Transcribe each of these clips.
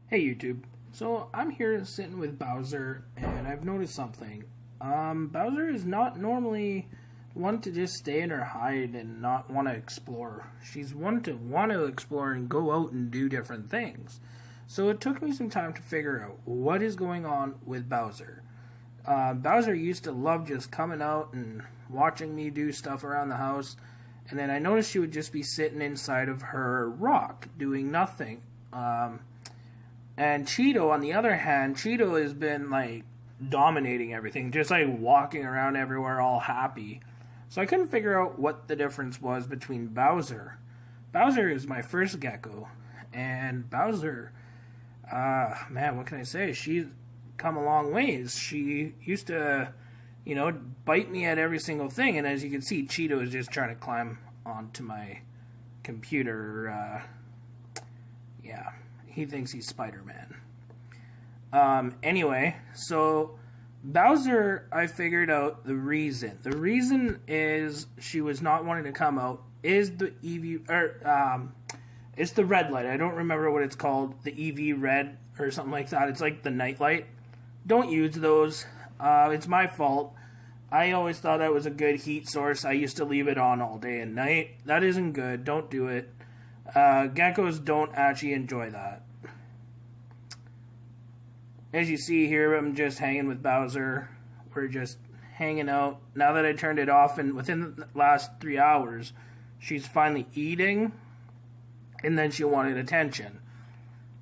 Hey YouTube. So I'm here sitting with Bowser, and I've noticed something. Bowser is not normally one to just stay in her hide and not want to explore. She's one to want to explore and go out and do different things. So it took me some time to figure out what is going on with Bowser. Bowser used to love just coming out and watching me do stuff around the house, and then I noticed she would just be sitting inside of her rock doing nothing. And Cheeto, on the other hand, Cheeto has been like dominating everything, just like walking around everywhere all happy. So I couldn't figure out what the difference was between Bowser. Bowser is my first gecko, and Bowser, man, what can I say? She's come a long ways. She used to, bite me at every single thing, and as you can see, Cheeto is just trying to climb onto my computer. Yeah, he thinks he's Spider-Man. Anyway, so Bowser, I figured out the reason. The reason is she was not wanting to come out is the it's the red light. I don't remember what it's called, the EV red or something like that. It's like the night light. Don't use those. It's my fault. I always thought that was a good heat source. I used to leave it on all day and night. That isn't good. Don't do it. Geckos don't actually enjoy that. As you see here, I'm just hanging with Bowser. We're just hanging out. Now that I turned it off, and within the last 3 hours, she's finally eating, and then she wanted attention.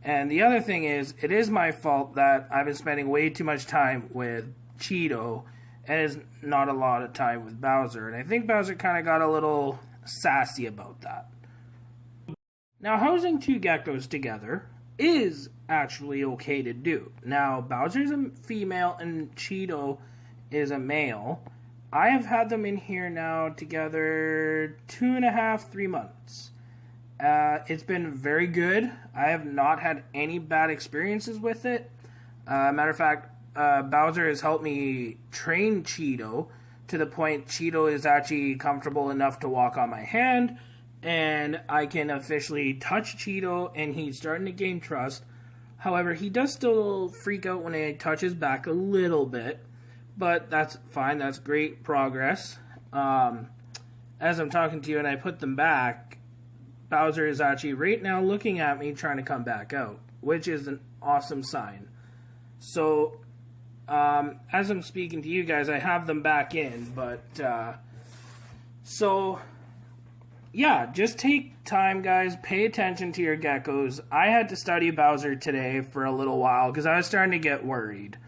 And the other thing is, it is my fault that I've been spending way too much time with Cheeto, and is not a lot of time with Bowser. And I think Bowser kind of got a little sassy about that. Now, housing two geckos together is actually okay to do. Now, Bowser's a female and Cheeto is a male. I have had them in here now together 2.5, 3 months. It's been very good. I have not had any bad experiences with it. Matter of fact, Bowser has helped me train Cheeto to the point Cheeto is actually comfortable enough to walk on my hand, and I can officially touch Cheeto, and he's starting to gain trust. However, he does still freak out when I touch his back a little bit, but that's fine. That's great progress. As I'm talking to you and I put them back, Bowser is actually right now looking at me trying to come back out, which is an awesome sign. So, as I'm speaking to you guys, I have them back in, but, yeah, just take time, guys. Pay attention to your geckos. I had to study Bowser today for a little while because I was starting to get worried.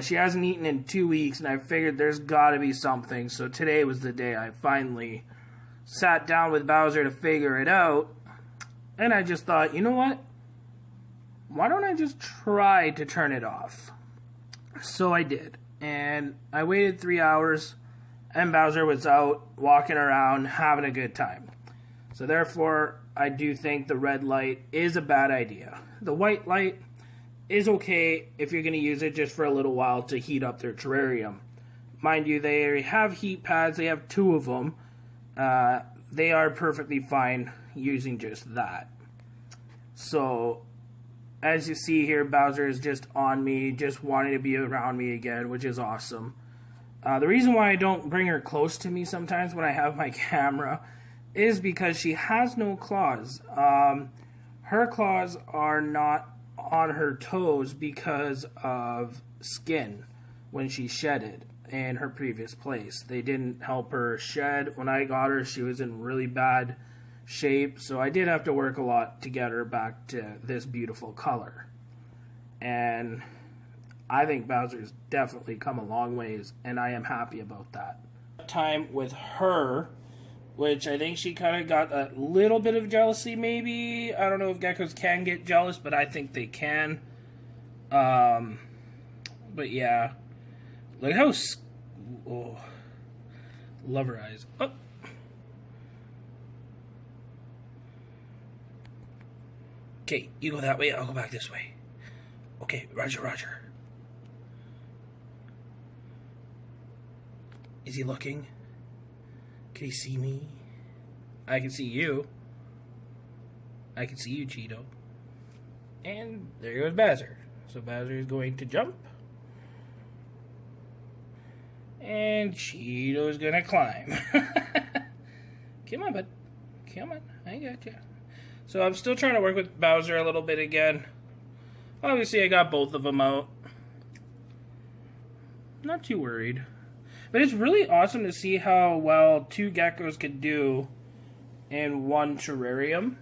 She hasn't eaten in 2 weeks, and I figured there's got to be something. So today was the day I finally sat down with Bowser to figure it out. And I just thought, you know what? Why don't I just try to turn it off? So I did. And I waited 3 hours. And Bowser was out, walking around, having a good time. So therefore, I do think the red light is a bad idea. The white light is okay if you're going to use it just for a little while to heat up their terrarium. Mind you, they have heat pads. They have 2 of them. They are perfectly fine using just that. So, as you see here, Bowser is just on me, just wanting to be around me again, which is awesome. The reason why I don't bring her close to me sometimes when I have my camera is because she has no claws. Her claws are not on her toes because of skin when she shedded in her previous place. They didn't help her shed. When I got her, she was in really bad shape, so I did have to work a lot to get her back to this beautiful color. And I think Bowser's definitely come a long ways, and I am happy about that. Time with her, which I think she kind of got a little bit of jealousy, maybe. I don't know if geckos can get jealous, but I think they can. But yeah. Look how... Oh. Love her eyes. Oh. Okay, you go that way, I'll go back this way. Okay, roger, roger. Is he looking? Can he see me? I can see you. I can see you, Cheeto. And there goes Bowser. So Bowser is going to jump. And Cheeto's gonna climb. Come on, bud. Come on. I got you. So I'm still trying to work with Bowser a little bit again. Obviously, I got both of them out. Not too worried. But it's really awesome to see how well two geckos could do in one terrarium.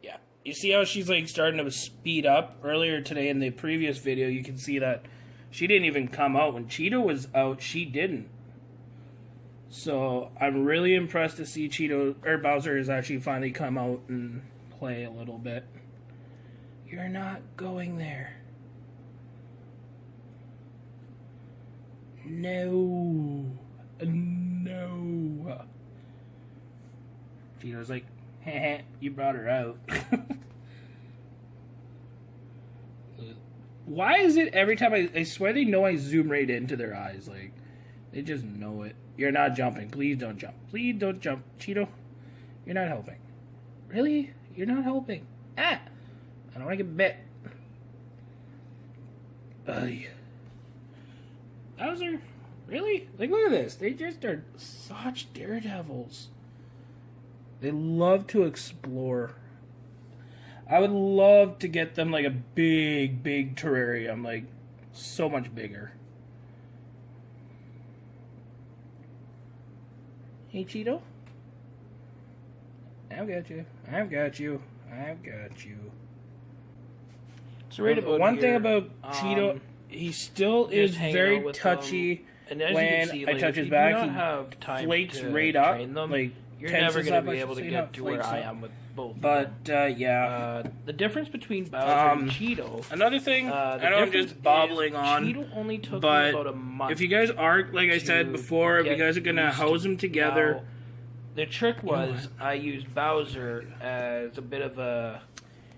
Yeah. You see how she's like starting to speed up? Earlier today in the previous video, you can see that she didn't even come out. When Cheeto was out, she didn't. So I'm really impressed to see Bowser has actually finally come out and play a little bit. You're not going there. No. No. Cheeto's like, heh, you brought her out. Why is it every time I swear they know I zoom right into their eyes, like, they just know it. You're not jumping. Please don't jump. Please don't jump. Cheeto, you're not helping. Really? You're not helping. Ah! I don't want to get bit. Bowser? Really? Like, look at this. They just are such daredevils. They love to explore. I would love to get them, like, a big, big terrarium. Like, so much bigger. Hey, Cheeto? I've got you. I've got you. I've got you. So right about one thing about Cheeto, he still is very touchy. And as when you can see, like, I touch his if back, you he don't have time flakes to right up. train them, Like, you're never tenses going up, to I be should able to say, get not to where flakes I up. am with both of But, them. yeah. The difference between Bowser and Cheeto... Another thing, I know I'm just bobbling on, Cheeto only took but me about a month. if you guys are, like I said before, if you guys are going to house them together... Now, the trick was I used Bowser as a bit of a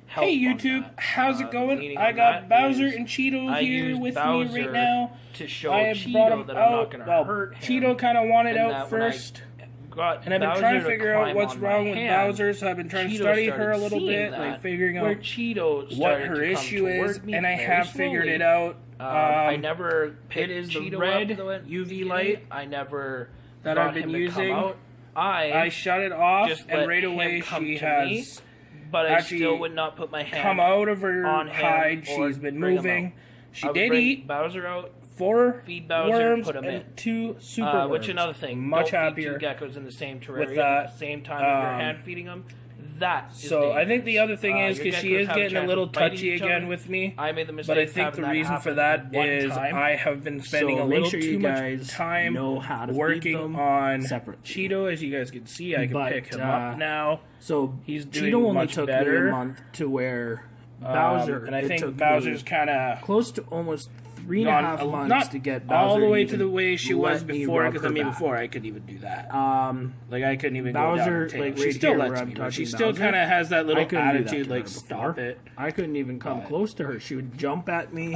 help. Hey YouTube, how's it going? I got Bowser and Cheeto here with me right now. To show I have Cheeto brought him that I'm not out. going to Well, hurt him. Cheeto kind of wanted and out that when I first. got And I've been Bowser trying to figure out climb what's on wrong my with hand, Bowser, so I've been trying to Cheeto study her started a little seeing bit, that, like figuring where out Cheeto what started her to come issue is, toward me and I very have figured slowly. it out. I never picked it is the Cheeto red up UV light I never that got I've been him to come using. out. I shut it off, just and let right him away come she to has me, but I actually still would not put my hand come out of her on him hide. or She's been bring him moving. out. She I would did bring eat Bowser out, 4 feed Bowser, worms put him and in. 2 super worms. Which another thing, much don't happier. feed 2 geckos in the same terrarium that. at the same time as you're hand feeding them. That is So I think dangerous. the other thing is Your because she geckos is have a getting a chance little of biting touchy each again other. with me. I made the mistake But I of think having the that reason for happen that one is time. I have been spending So a make little sure too you much guys time know how to feed working them on separately. Cheeto. As you guys can see, I can But, pick him up now. So He's doing Cheeto only much took better. me a month to where Bowser. And I it think took Bowser's me kind of close to almost 3.5 months not to get Bowser all the way to even the way she was let me before. rub Because her back. before I couldn't even do that. Like I couldn't even Bowser, go down her tail. like, She right still here where lets I'm me. Though. She touching still Bowser, kind of has that little I couldn't do that attitude, to her like before. stop it. I couldn't even come close to her. She would jump at me.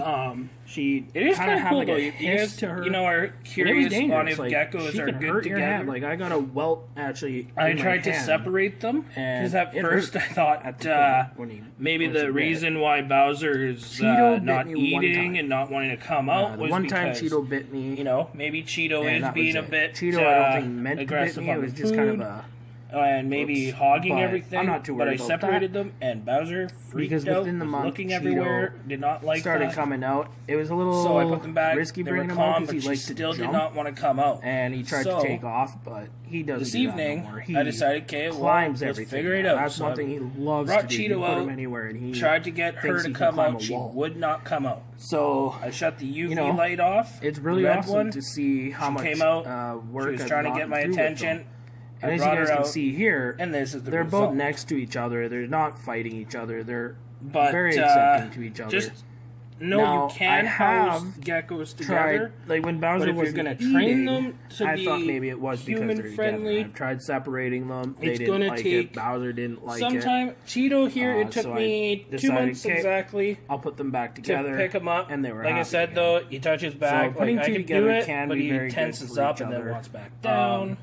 She It is kind of kind of have cool like though. a You hiss guys, to her. you know, are And it was curious on dangerous. if Like, geckos she are can good hurt your together. hand. Like I got a welt actually. I in my tried to hand. separate them And because at it first hurt I thought at the point when he- maybe when the she bit. reason why Bowser is Cheeto bit not me one eating time. and not wanting to come out The was one time because, Cheeto bit me. you know, maybe Cheeto and is that being a was it. bit Cheeto, I don't think meant to bit aggressive me. It on was the just kind of food. a. And maybe Oops. hogging But everything. I'm not too but I worried about separated that. them, and Bowser freaked Because out, within the was month, looking Cheeto everywhere, did not like started that. coming out. It was a little So I put them back. risky They were bringing him out calm, because but he she likes to still did jump. not want to come out. And he tried So, to take off, but he doesn't This do that evening, no more. He I decided, okay, well, climbs let's everything. figure it now. out. That's So one I thing he loves brought to do. Cheeto You put out, him anywhere, and he tried to get her thinks to he can come climb out. a She wall. would not come out. So I shut the UV you know, light off. it's really the red awesome one. to see how She much came out. work She was I've trying to gotten get my through with attention. them. And I as you brought guys her can out, see here, and this is the they're result. both next to each other. They're not fighting each other. They're But very accepting to each other. Just know Now, you can I house have geckos tried, together. like when But Bowser if you're was gonna eating, train them to I be thought maybe it was because human they're friendly, together. I've tried separating them. They it's didn't gonna like take it. Bowser didn't like it. sometime. Cheeto here, it took so I me 2 decided, months okay, exactly I'll put them back to together. pick him up. and they were like I happy said again. though, he touches back. putting like, I two can together do it, can but be he very good tenses for up each and then other. wants back down.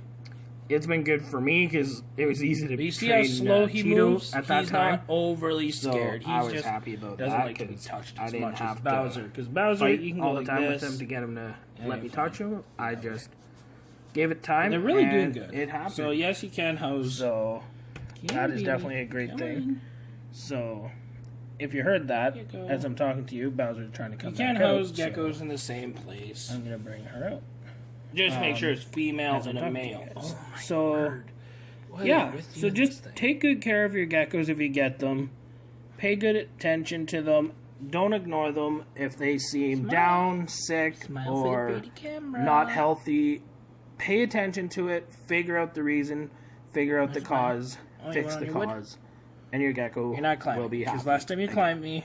it's been good for me because it was easy to. But you see how slow he Cheeto moves? at that He's time. not overly So scared. I He's was just happy about doesn't that like to be 'cause touched I as didn't much have as to Bowser. Because Bowser, fight you can go all the like time this. with him to get him to Yeah, let me you're touch him. I just gave it time. They're really doing and good. It happened. So yes, you can house. So Yeah, that is baby. definitely a great Come thing. on. So if you heard that Here you go. as I'm talking to you, Bowser's trying to come You can't back out, house so geckos in the same place. I'm gonna bring her out. Just make sure it's female as I'm and a talking to you male. guys. So yeah, so just take good care of your geckos if you get them. Pay good attention to them. Don't ignore them if they seem down, sick, Smile for the or pretty camera. not healthy. Pay attention to it. Figure out the reason. Figure out the cause. Oh, you Fix went on the your wood? cause, and your gecko You're not climbing. will be Because happy. last time you climbed me,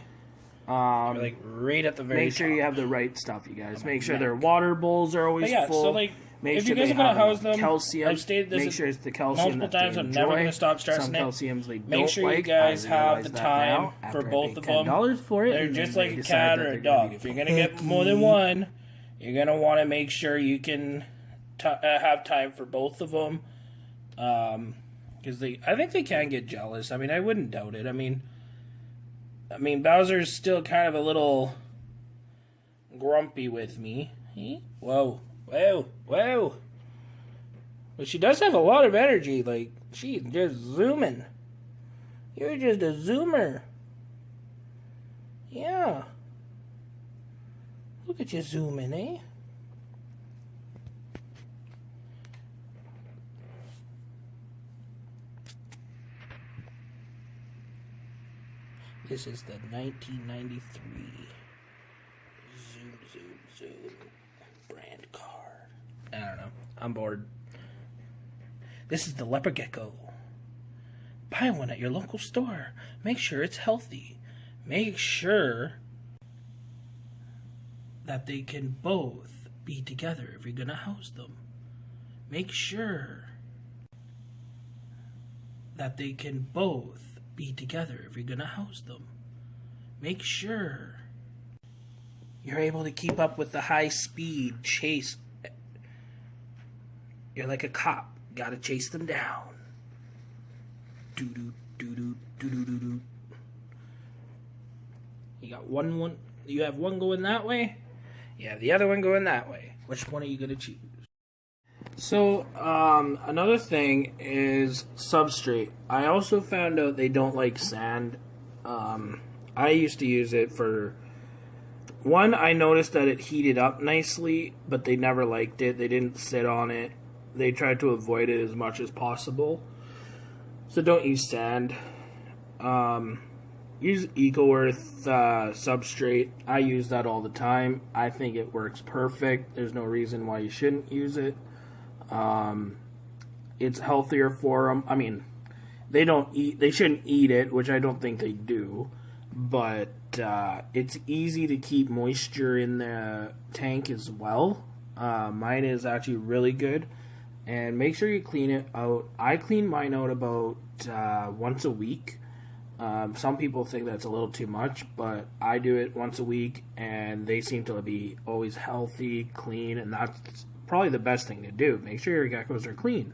you're like right at the very Make sure top. you have the right stuff, you guys. Make sure neck. their water bowls are always But yeah, full. so like, Make if sure you guys they are gonna have house them, calcium. I've stated this Make sure it's the calcium multiple that times. they I'm never enjoy. gonna stop stressing Some it. calciums they Make don't sure you like. guys I have realize the that time now, for after I both paid of them. $10 for it. They're and just then like they a decide cat that or a they're gonna dog. be If you're gonna get more than one, you're gonna want to make sure you can have time for both of them. Because I think they can get jealous. I mean, I wouldn't doubt it. I mean, Bowser's still kind of a little grumpy with me. Whoa. But she does have a lot of energy. Like, she's just zooming. You're just a zoomer. Yeah. Look at you zooming, eh? This is the 1993 Zoom brand card. I don't know. I'm bored. This is the leopard gecko. Buy one at your local store. Make sure it's healthy. Make sure that they can both be together if you're going to house them. Make sure that they can both be together if you're going to house them. Make sure you're able to keep up with the high speed chase. You're like a cop. Gotta chase them down. Doo-doo, doo-doo, doo-doo-doo-doo. You got one. You have one going that way. You have the other one going that way. Which one are you gonna choose? So, another thing is substrate. I also found out they don't like sand. I used to use it for... One, I noticed that it heated up nicely, but they never liked it. They didn't sit on it. They tried to avoid it as much as possible. So don't use sand. Use EcoEarth substrate. I use that all the time. I think it works perfect. There's no reason why you shouldn't use it. It's healthier for them. I mean, they shouldn't eat it, which I don't think they do. But it's easy to keep moisture in the tank as well. Mine is actually really good. And make sure you clean it out. I clean mine out about once a week. Some people think that's a little too much, but I do it once a week, and they seem to be always healthy, clean, and that's probably the best thing to do. Make sure your geckos are clean.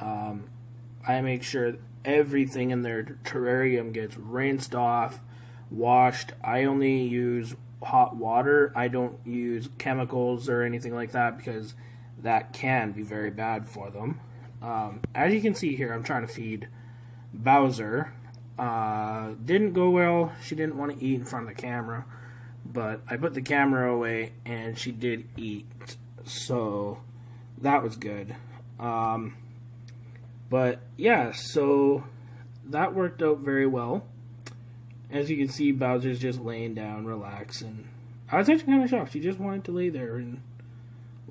I make sure everything in their terrarium gets rinsed off, washed. I only use hot water. I don't use chemicals or anything like that because that can be very bad for them. As you can see here, I'm trying to feed Bowser. Didn't go well. She didn't want to eat in front of the camera, but I put the camera away and she did eat, so that was good. But yeah, so that worked out very well. As you can see, Bowser's just laying down, relaxing. I was actually kind of shocked. She just wanted to lay there and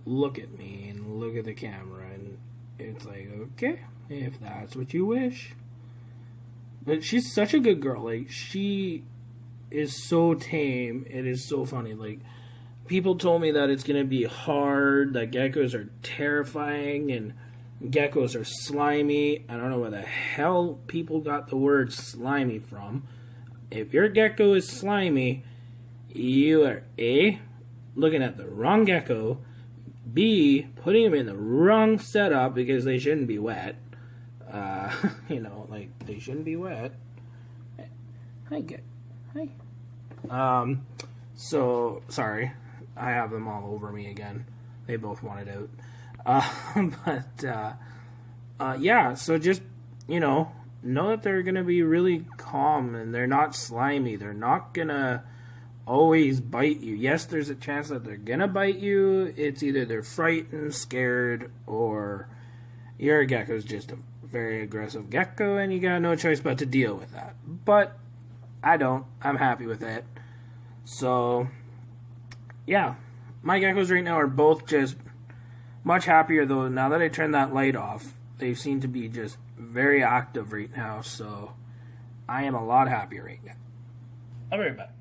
look at me and look at the camera, and it's like, okay, if that's what you wish. But she's such a good girl. Like, she is so tame. It is so funny. Like, people told me that it's going to be hard, that geckos are terrifying, and geckos are slimy. I don't know where the hell people got the word slimy from. If your gecko is slimy, you are A, looking at the wrong gecko, B, putting them in the wrong setup because they shouldn't be wet. Like they shouldn't be wet. Hi. So sorry, I have them all over me again. They both wanted out. Yeah. So just know that they're gonna be really calm and they're not slimy. They're not gonna always bite you. Yes, there's a chance that they're gonna bite you. It's either they're frightened, scared, or your gecko's just a very aggressive gecko and you got no choice but to deal with that. But I don't. I'm happy with it. So, yeah. My geckos right now are both just much happier, though. Now that I turned that light off, they seem to be just very active right now. So, I am a lot happier right now. I'll be right back.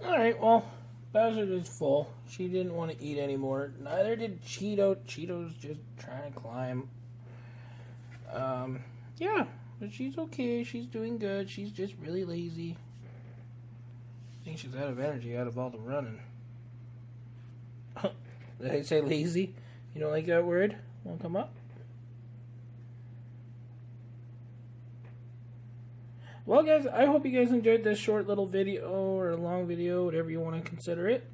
Alright, well, Bowser is full. She didn't want to eat anymore. Neither did Cheeto. Cheeto's just trying to climb. Yeah, but she's okay. She's doing good. She's just really lazy. I think she's out of energy out of all the running. Did I say lazy? You don't like that word? Want to come up? Well, guys, I hope you guys enjoyed this short little video or long video, whatever you want to consider it.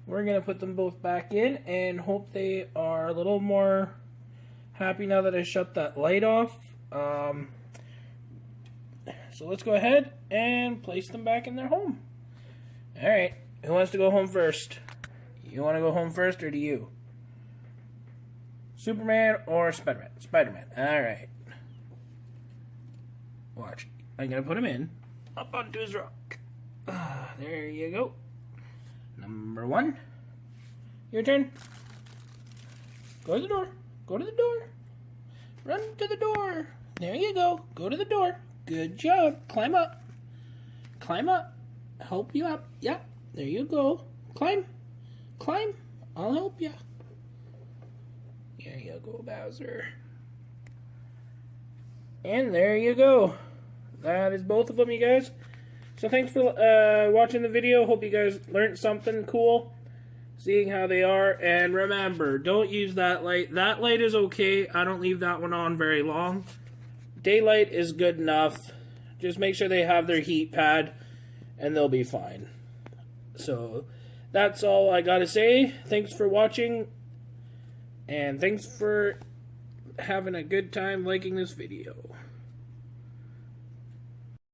We're going to put them both back in and hope they are a little more happy now that I shut that light off. So let's go ahead and place them back in their home. Alright, who wants to go home first? You want to go home first, or do you? Superman or Spider-Man? Spider-Man. Alright. Watch. I'm going to put him in. Up onto his rock. There you go. Number 1. Your turn. Go to the door. Go to the door. Run to the door. There you go. Go to the door. Good job. Climb up. Climb up. Help you up. Yeah. There you go. Climb. Climb. I'll help you. There you go, Bowser. And there you go. That is both of them, you guys. So thanks for watching the video. Hope you guys learned something cool, seeing how they are. And remember, don't use that light. That light is okay. I don't leave that one on very long. Daylight is good enough. Just make sure they have their heat pad, and they'll be fine. So that's all I gotta say. Thanks for watching, and thanks for having a good time liking this video.